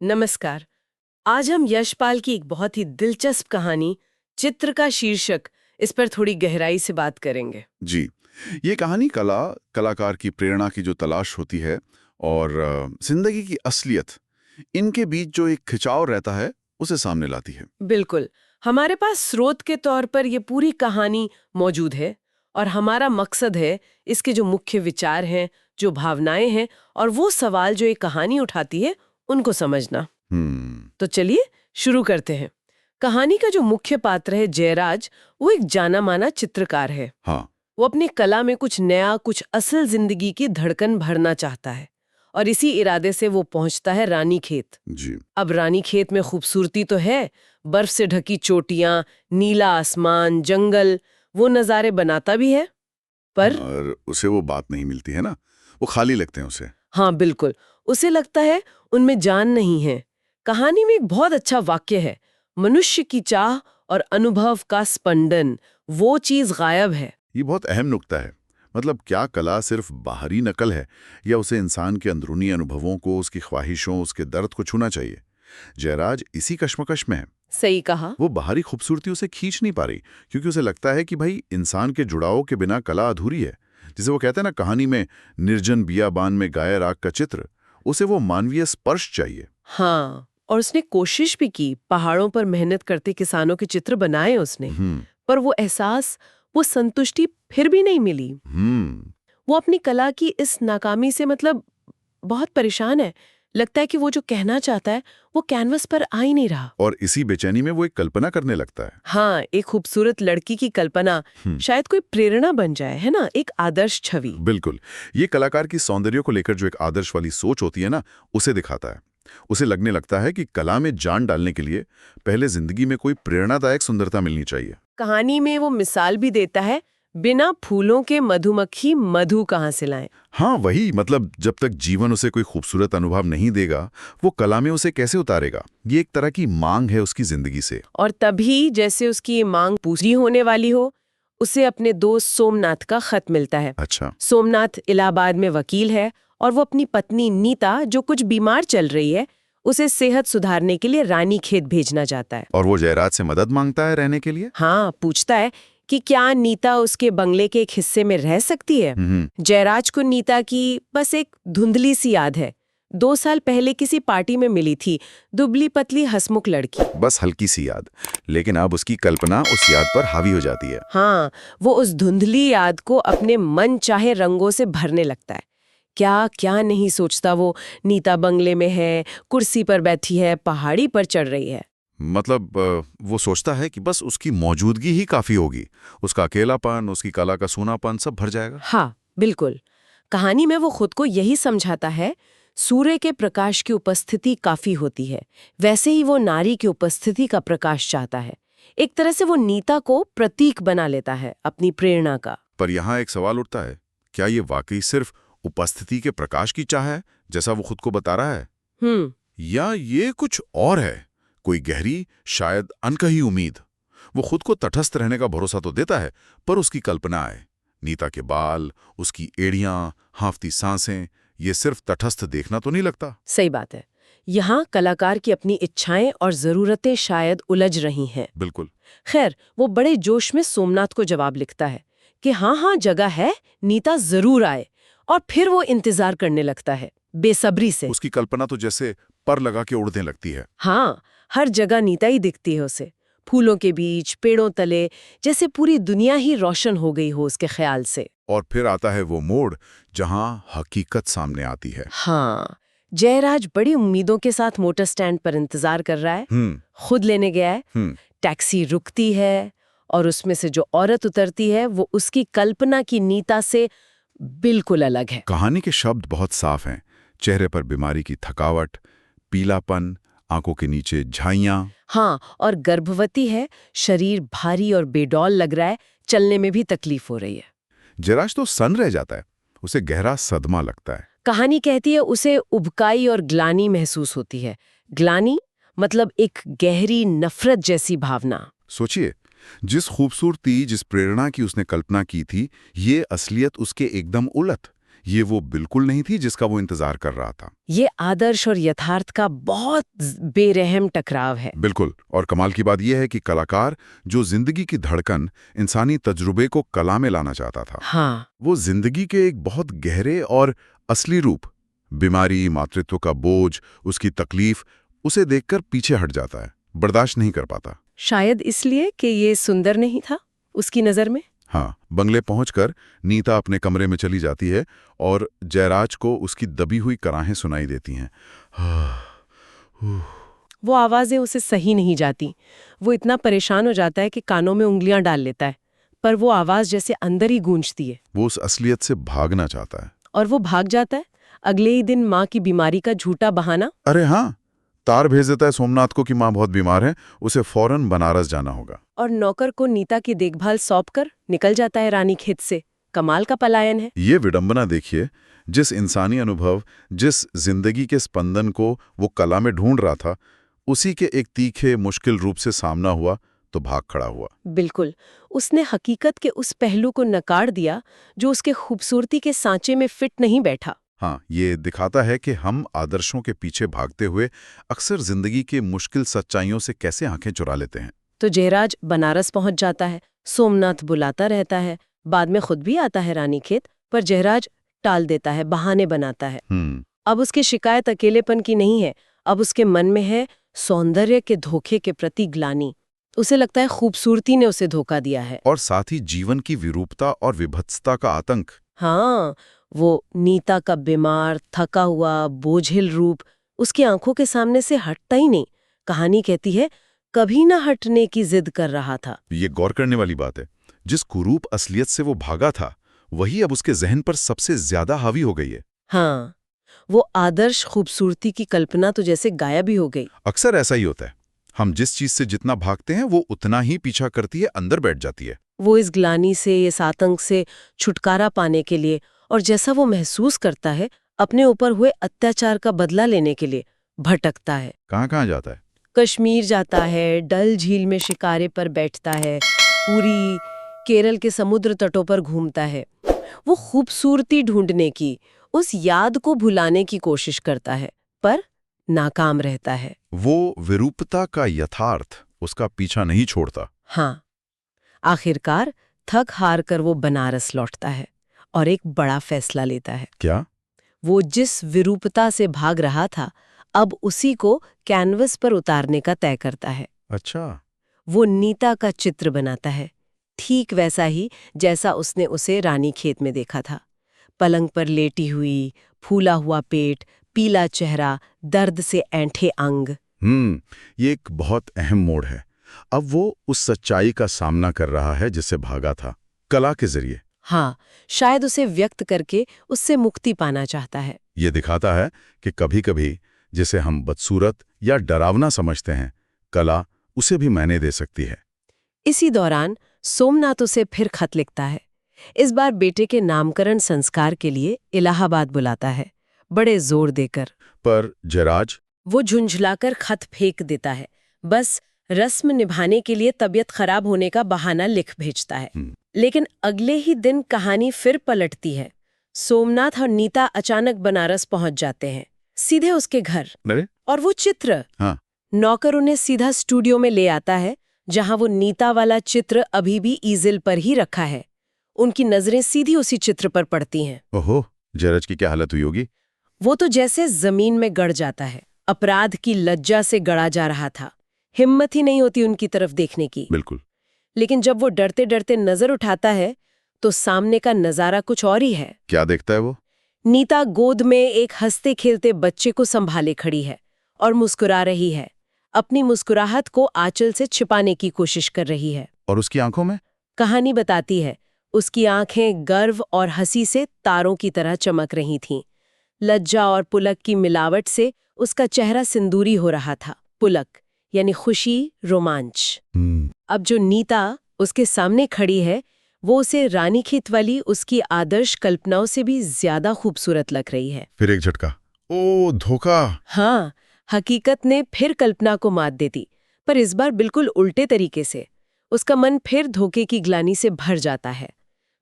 नमस्कार। आज हम यशपाल की एक बहुत ही दिलचस्प कहानी चित्र का शीर्षक इस पर थोड़ी गहराई से बात करेंगे। जी, ये कहानी कलाकार की प्रेरणा की जो तलाश होती है और जिंदगी की असलियत, इनके बीच जो एक खिंचाव रहता है, उसे सामने लाती है। बिल्कुल, हमारे पास स्रोत के तौर पर ये पूरी कहानी मौजूद है और हमारा मकसद है इसके जो मुख्य विचार हैं, जो भावनाएं हैं और वो सवाल जो ये कहानी उठाती है, उनको समझना। तो चलिए शुरू करते हैं। कहानी का जो मुख्य पात्र है जयराज, वो एक जाना माना चित्रकार है। हाँ। वो अपनी कला में कुछ नया, कुछ असल जिंदगी की धड़कन भरना चाहता है और इसी इरादे से वो पहुंचता है रानीखेत। जी। अब रानीखेत में खूबसूरती तो है, बर्फ से ढकी चोटियां, नीला आसमान, जंगल, वो नज़ारे बनाता भी है, पर और उसे वो बात नहीं मिलती है ना, वो खाली लगते हैं उसे। हाँ बिल्कुल, उसे लगता है उनमें जान नहीं है। कहानी में एक बहुत अच्छा वाक्य है, मनुष्य की चाह और अनुभव का स्पंदन, वो चीज गायब है। ये बहुत अहम नुक्ता है। मतलब क्या कला सिर्फ बाहरी नकल है, या उसे इंसान के अंदरूनी अनुभवों को, उसकी ख्वाहिशों, उसके दर्द को छूना चाहिए? जयराज इसी कश्मकश में है। सही कहा। वो बाहरी खूबसूरती उसे खींच नहीं पा रही, क्योंकि उसे लगता है कि भाई इंसान के जुड़ाव के बिना कला अधूरी है। जिसे वो कहते हैं ना कहानी में, निर्जन बियाबान में गाये राग का चित्र, उसे वो मानवीय स्पर्श चाहिए। हाँ, और उसने कोशिश भी की, पहाड़ों पर मेहनत करते किसानों के चित्र बनाए उसने, हम्म। पर वो एहसास, वो संतुष्टि फिर भी नहीं मिली। हम्म। वो अपनी कला की इस नाकामी से बहुत परेशान है। लगता है कि वो जो कहना चाहता है वो कैनवस पर आ ही नहीं रहा। और इसी बेचैनी में वो एक कल्पना करने लगता है। हाँ, एक खूबसूरत लड़की की कल्पना, शायद कोई प्रेरणा बन जाए, है ना, एक आदर्श छवि। बिल्कुल। ये कलाकार की सौंदर्य को लेकर जो एक आदर्श वाली सोच होती है ना, उसे दिखाता है। उसे लगने लगता है कि कला में जान डालने के लिए पहले जिंदगी में कोई प्रेरणादायक सुंदरता मिलनी चाहिए। कहानी में वो मिसाल भी देता है, बिना फूलों के मधुमक्खी मधु कहाँ से लाएं। हाँ, वही, मतलब जब तक जीवन उसे कोई खूबसूरत अनुभव नहीं देगा, वो कला में उसे कैसे उतारेगा? ये एक तरह की मांग है उसकी जिंदगी से। और तभी जैसे उसकी ये मांग पूरी होने वाली हो, उसे अपने दोस्त सोमनाथ का खत मिलता है। अच्छा। सोमनाथ इलाहाबाद में वकील है और वो अपनी पत्नी नीता, जो कुछ बीमार चल रही है, उसे सेहत सुधारने के लिए रानीखेत भेजना चाहता है। और वो जयराज से मदद मांगता है रहने के लिए। हाँ, पूछता है कि क्या नीता उसके बंगले के एक हिस्से में रह सकती है। जयराज को नीता की बस एक धुंधली सी याद है, 2 साल पहले किसी पार्टी में मिली थी, दुबली पतली हंसमुख लड़की। बस हल्की सी याद, लेकिन अब उसकी कल्पना उस याद पर हावी हो जाती है। हाँ, वो उस धुंधली याद को अपने मन चाहे रंगों से भरने लगता है। क्या क्या नहीं सोचता वो, नीता बंगले में है, कुर्सी पर बैठी है, पहाड़ी पर चढ़ रही है। मतलब वो सोचता है कि बस उसकी मौजूदगी ही काफी होगी, उसका अकेलापन, उसकी कला का सूनापन सब भर जाएगा। हाँ, बिल्कुल। कहानी में वो खुद को यही समझाता है, सूर्य के प्रकाश की उपस्थिति काफी होती है, वैसे ही वो नारी की उपस्थिति का प्रकाश चाहता है। एक तरह से वो नीता को प्रतीक बना लेता है अपनी प्रेरणा का। पर यहाँ एक सवाल उठता है, क्या ये वाकई सिर्फ उपस्थिति के प्रकाश की चाह है, जैसा वो खुद को बता रहा है? या ये कुछ और है, कोई गहरी, शायद अनकही उम्मीद? वो खुद को तटस्थ रहने का भरोसा तो देता है, पर उसकी कल्पनाएं, नीता के बाल, उसकी एड़ियां, हांफती सांसें, ये सिर्फ तटस्थ देखना तो नहीं लगता। सही बात है। यहाँ कलाकार की अपनी इच्छाएं और जरूरतें शायद उलझ रही हैं। बिल्कुल। खैर, वो बड़े जोश में सोमनाथ को जवाब लिखता है कि हाँ हाँ, जगह है, नीता जरूर आए। और फिर वो इंतजार करने लगता है, बेसब्री से। उसकी कल्पना तो जैसे पर लगा के उड़ने लगती है। हाँ, हर जगह नीता ही दिखती है उसे, फूलों के बीच, पेड़ों तले, जैसे पूरी दुनिया ही रोशन हो गई हो उसके ख्याल से। और फिर आता है वो मोड़ जहां हकीकत सामने आती है। हाँ, जयराज बड़ी उम्मीदों के साथ मोटर स्टैंड पर इंतजार कर रहा है, खुद लेने गया है। टैक्सी रुकती है और उसमें से जो औरत उतरती है वो उसकी कल्पना की नीता से बिल्कुल अलग है। कहानी के शब्द बहुत साफ हैं, चेहरे पर बीमारी की थकावट, पीलापन, आंखों के नीचे झाइयां। हाँ, और गर्भवती है, शरीर भारी और बेडौल लग रहा है, चलने में भी तकलीफ हो रही है। जयराज तो सन रह जाता है, उसे गहरा सदमा लगता है। कहानी कहती है उसे उबकाई और ग्लानि महसूस होती है। ग्लानि मतलब एक गहरी नफरत जैसी भावना। सोचिए, जिस खूबसूरती, जिस प्रेरणा की उसने कल्पना की थी, ये असलियत उसके एकदम उलट। ये वो बिल्कुल नहीं थी जिसका वो इंतजार कर रहा था। ये आदर्श और यथार्थ का बहुत बेरहम टकराव है। बिल्कुल। और कमाल की बात यह है कि कलाकार जो जिंदगी की धड़कन, इंसानी तजुर्बे को कला में लाना चाहता था, हाँ, वो जिंदगी के एक बहुत गहरे और असली रूप, बीमारी, मातृत्व का बोझ, उसकी तकलीफ, उसे देखकर पीछे हट जाता है, बर्दाश्त नहीं कर पाता। शायद इसलिए कि ये सुंदर नहीं था उसकी नजर में। हाँ, बंगले पहुंचकर नीता अपने कमरे में चली जाती है और जयराज को उसकी दबी हुई कराहें सुनाई देती हैं। वो आवाजें उसे सही नहीं जाती। वो इतना परेशान हो जाता है कि कानों में उंगलियां डाल लेता है, पर वो आवाज जैसे अंदर ही गूंजती है। वो उस असलियत से भागना चाहता है। और वो भाग जाता है। अगले ही दिन माँ की बीमारी का झूठा बहाना। अरे हाँ, तार भेज देता है सोमनाथ को कि माँ बहुत बीमार है, उसे फौरन बनारस जाना होगा। और नौकर को नीता की देखभाल सौंपकर निकल जाता है रानीखेत से। कमाल का पलायन है। ये विडंबना देखिए, जिस इंसानी अनुभव, जिस जिंदगी के स्पंदन को वो कला में ढूंढ रहा था, उसी के एक तीखे, मुश्किल रूप से सामना हुआ तो भाग खड़ा हुआ। बिल्कुल, उसने हकीकत के उस पहलू को नकार दिया जो उसके खूबसूरती के सांचे में फिट नहीं बैठा। हाँ, ये दिखाता है कि हम आदर्शों के पीछे भागते हुए अक्सर जिंदगी के मुश्किल सच्चाइयों से कैसे आंखें चुरा लेते हैं। तो जयराज बनारस पहुंच जाता है। सोमनाथ बुलाता रहता है, बाद में खुद भी आता है रानीखेत, पर जयराज टाल देता है, बहाने बनाता है। अब उसकी शिकायत अकेलेपन की नहीं है, अब उसके मन में है सौंदर्य के धोखे के प्रति ग्लानि। उसे लगता है खूबसूरती ने उसे धोखा दिया है। और साथ ही जीवन की विरूपता और विभत्सता का आतंक। हाँ, वो नीता का बीमार, थका हुआ, बोझिल रूप उसकी आंखों के सामने से हटता ही नहीं। कहानी कहती है कभी ना हटने की जिद कर रहा था। ये गौर करने वाली बात है, जिस कुरूप असलियत से वो भागा था, वही अब उसके जहन पर सबसे ज्यादा हावी हो गई है। हाँ, वो आदर्श खूबसूरती की कल्पना तो जैसे गायब ही हो गई। अक्सर ऐसा ही होता है, हम जिस चीज से जितना भागते हैं वो उतना ही पीछा करती है, अंदर बैठ जाती है। वो इस ग्लानि से, इस आतंक से छुटकारा पाने के लिए, और जैसा वो महसूस करता है अपने ऊपर हुए अत्याचार का बदला लेने के लिए, भटकता है। कहाँ कहाँ जाता है? कश्मीर जाता है, डल झील में शिकारे पर बैठता है, पूरी केरल के समुद्र तटों पर घूमता है। वो खूबसूरती ढूंढने की, उस याद को भुलाने की कोशिश करता है, पर नाकाम रहता है। वो विरूपता का यथार्थ उसका पीछा नहीं छोड़ता। हाँ, आखिरकार थक हार कर वो बनारस लौटता है और एक बड़ा फैसला लेता है। क्या? वो जिस विरूपता से भाग रहा था, अब उसी को कैनवस पर उतारने का तय करता है। अच्छा। वो नीता का चित्र बनाता है, ठीक वैसा ही जैसा उसने उसे रानीखेत में देखा था। पलंग पर लेटी हुई, फूला हुआ पेट, पीला चेहरा, दर्द से ऐंठे अंग। ये एक बहुत अहम मोड़ है। अब वो उस सच्चाई का सामना कर रहा है जिससे भागा था, कला के जरिए। हाँ, शायद उसे व्यक्त करके उससे मुक्ति पाना चाहता है। ये दिखाता है कि कभी-कभी जिसे हम बदसूरत या डरावना समझते हैं, कला उसे भी मायने दे सकती है। इसी दौरान सोमनाथ उसे फिर खत लिखता है। इस बार बेटे के नामकरण संस्कार के लिए इलाहाबाद बुलाता है, बड़े जोर देकर। पर जयराज? वो झुंझलाकर खत फेंक देता है, बस रस्म निभाने के लिए तबीयत खराब होने का बहाना लिख भेजता है। लेकिन अगले ही दिन कहानी फिर पलटती है। सोमनाथ और नीता अचानक बनारस पहुंच जाते हैं, सीधे उसके घर। और वो चित्र, हाँ। नौकर उन्हें सीधा स्टूडियो में ले आता है, जहां वो नीता वाला चित्र अभी भी ईजिल पर ही रखा है। उनकी नजरें सीधी उसी चित्र पर पड़ती हैं। ओहो, जयराज की क्या हालत हुई होगी? वो तो जैसे जमीन में गड़ जाता है। अपराध की लज्जा से गड़ा जा रहा था, हिम्मत ही नहीं होती उनकी तरफ देखने की। बिल्कुल। लेकिन जब वो डरते डरते नजर उठाता है तो सामने का नजारा कुछ और ही है। क्या देखता है वो? नीता गोद में एक हंसते खेलते बच्चे को संभाले खड़ी है और मुस्कुरा रही है, अपनी मुस्कुराहट को आंचल से छिपाने की कोशिश कर रही है। और उसकी आंखों में? कहानी बताती है, उसकी आंखें गर्व और हंसी से तारों की तरह चमक रही थीं। लज्जा और पुलक की मिलावट से उसका चेहरा सिंदूरी हो रहा था। पुलक यानी खुशी, रोमांच। अब जो नीता उसके सामने खड़ी है, वो उसे रानीखेत वाली उसकी आदर्श कल्पनाओं से भी ज्यादा खूबसूरत लग रही है। फिर एक झटका। ओ, धोखा! हाँ, हकीकत ने फिर कल्पना को मात दे दी, पर इस बार बिल्कुल उल्टे तरीके से। उसका मन फिर धोखे की ग्लानि से भर जाता है।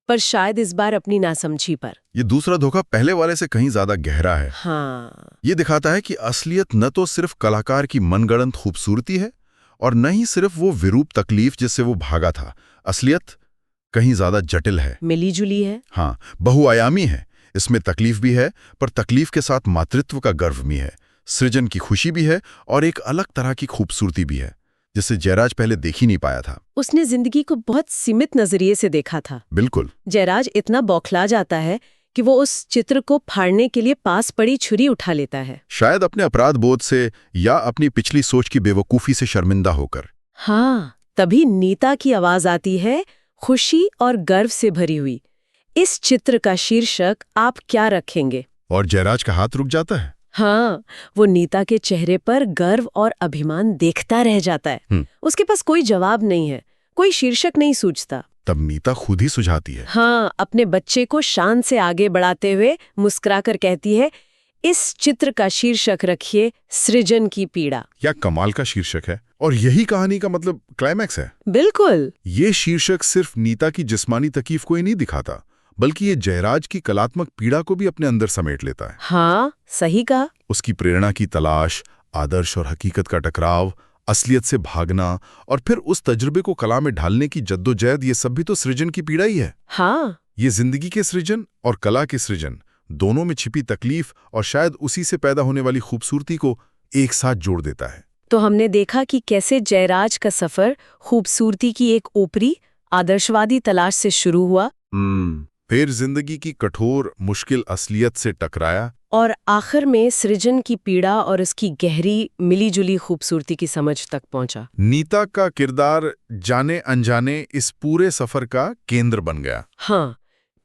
पर शायद इस बार अपनी नासमझी पर। ये दूसरा धोखा पहले वाले से कहीं ज्यादा गहरा है। हाँ, ये दिखाता है कि असलियत न तो सिर्फ कलाकार की मनगढ़ंत खूबसूरती है और न ही सिर्फ वो विरूप तकलीफ जिससे वो भागा था। असलियत कहीं ज्यादा जटिल है, मिली-जुली है। हाँ, बहुआयामी है। इसमें तकलीफ भी है, पर तकलीफ के साथ मातृत्व का गर्व भी है, सृजन की खुशी भी है और एक अलग तरह की खूबसूरती भी है जिसे जयराज पहले देख ही नहीं पाया था। उसने जिंदगी को बहुत सीमित नजरिए से देखा था। बिल्कुल। जयराज इतना बौखला जाता है कि वो उस चित्र को फाड़ने के लिए पास पड़ी छुरी उठा लेता है। शायद अपने अपराध बोध से या अपनी पिछली सोच की बेवकूफी से शर्मिंदा होकर। हाँ, तभी नीता की आवाज आती है, खुशी और गर्व से भरी हुई। इस चित्र का शीर्षक आप क्या रखेंगे? और जयराज का हाथ रुक जाता है। हाँ, वो नीता के चेहरे पर गर्व और अभिमान देखता रह जाता है। उसके पास कोई जवाब नहीं है, कोई शीर्षक नहीं सूझता। तब नीता खुद ही सुझाती है। हाँ, अपने बच्चे को शान से आगे बढ़ाते हुए मुस्कुराकर कहती है, इस चित्र का शीर्षक रखिए सृजन की पीड़ा। क्या कमाल का शीर्षक है, और यही कहानी का मतलब क्लाइमैक्स है। बिल्कुल। ये शीर्षक सिर्फ नीता की जिस्मानी तकलीफ को ही नहीं दिखाता, बल्कि ये जयराज की कलात्मक पीड़ा को भी अपने अंदर समेट लेता है। हाँ, सही कहा। उसकी प्रेरणा की तलाश, आदर्श और हकीकत का टकराव, असलियत से भागना और फिर उस तजुर्बे को कला में ढालने की जद्दोजहद, ये सब भी तो सृजन की पीड़ा ही है। हाँ, ये जिंदगी के सृजन और कला के सृजन दोनों में छिपी तकलीफ और शायद उसी से पैदा होने वाली खूबसूरती को एक साथ जोड़ देता है। तो हमने देखा कि कैसे जयराज का सफर खूबसूरती की एक ऊपरी आदर्शवादी तलाश से शुरू हुआ, फिर जिंदगी की कठोर मुश्किल असलियत से टकराया और आखिर में सृजन की पीड़ा और उसकी गहरी मिलीजुली खूबसूरती की समझ तक पहुंचा। नीता का किरदार जाने अनजाने इस पूरे सफर का केंद्र बन गया। हाँ,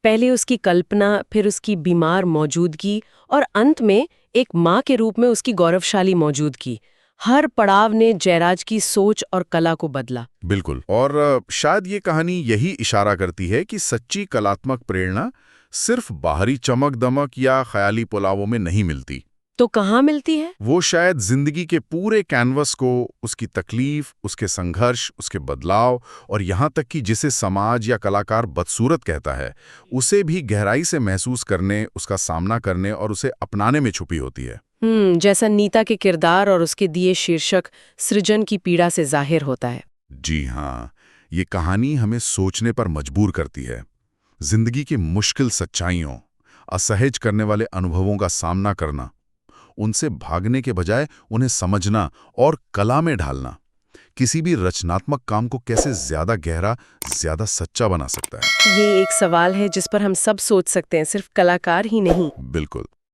पहले उसकी कल्पना, फिर उसकी बीमार मौजूदगी और अंत में एक माँ के रूप में उसकी गौरवशाली मौजूदगी। हर पड़ाव ने जयराज की सोच और कला को बदला। बिल्कुल। और शायद ये कहानी यही इशारा करती है कि सच्ची कलात्मक प्रेरणा सिर्फ बाहरी चमक दमक या ख्याली पुलावों में नहीं मिलती। तो कहाँ मिलती है? वो शायद जिंदगी के पूरे कैनवस को, उसकी तकलीफ, उसके संघर्ष, उसके बदलाव और यहाँ तक कि जिसे समाज या कलाकार बदसूरत कहता है, उसे भी गहराई से महसूस करने, उसका सामना करने और उसे अपनाने में छुपी होती है। जैसा नीता के किरदार और उसके दिए शीर्षक सृजन की पीड़ा से जाहिर होता है। जी हाँ, ये कहानी हमें सोचने पर मजबूर करती है। जिंदगी की मुश्किल सच्चाइयों, असहज करने वाले अनुभवों का सामना करना, उनसे भागने के बजाय उन्हें समझना और कला में ढालना, किसी भी रचनात्मक काम को कैसे ज्यादा गहरा, ज्यादा सच्चा बना सकता है। ये एक सवाल है जिस पर हम सब सोच सकते हैं, सिर्फ कलाकार ही नहीं। बिल्कुल।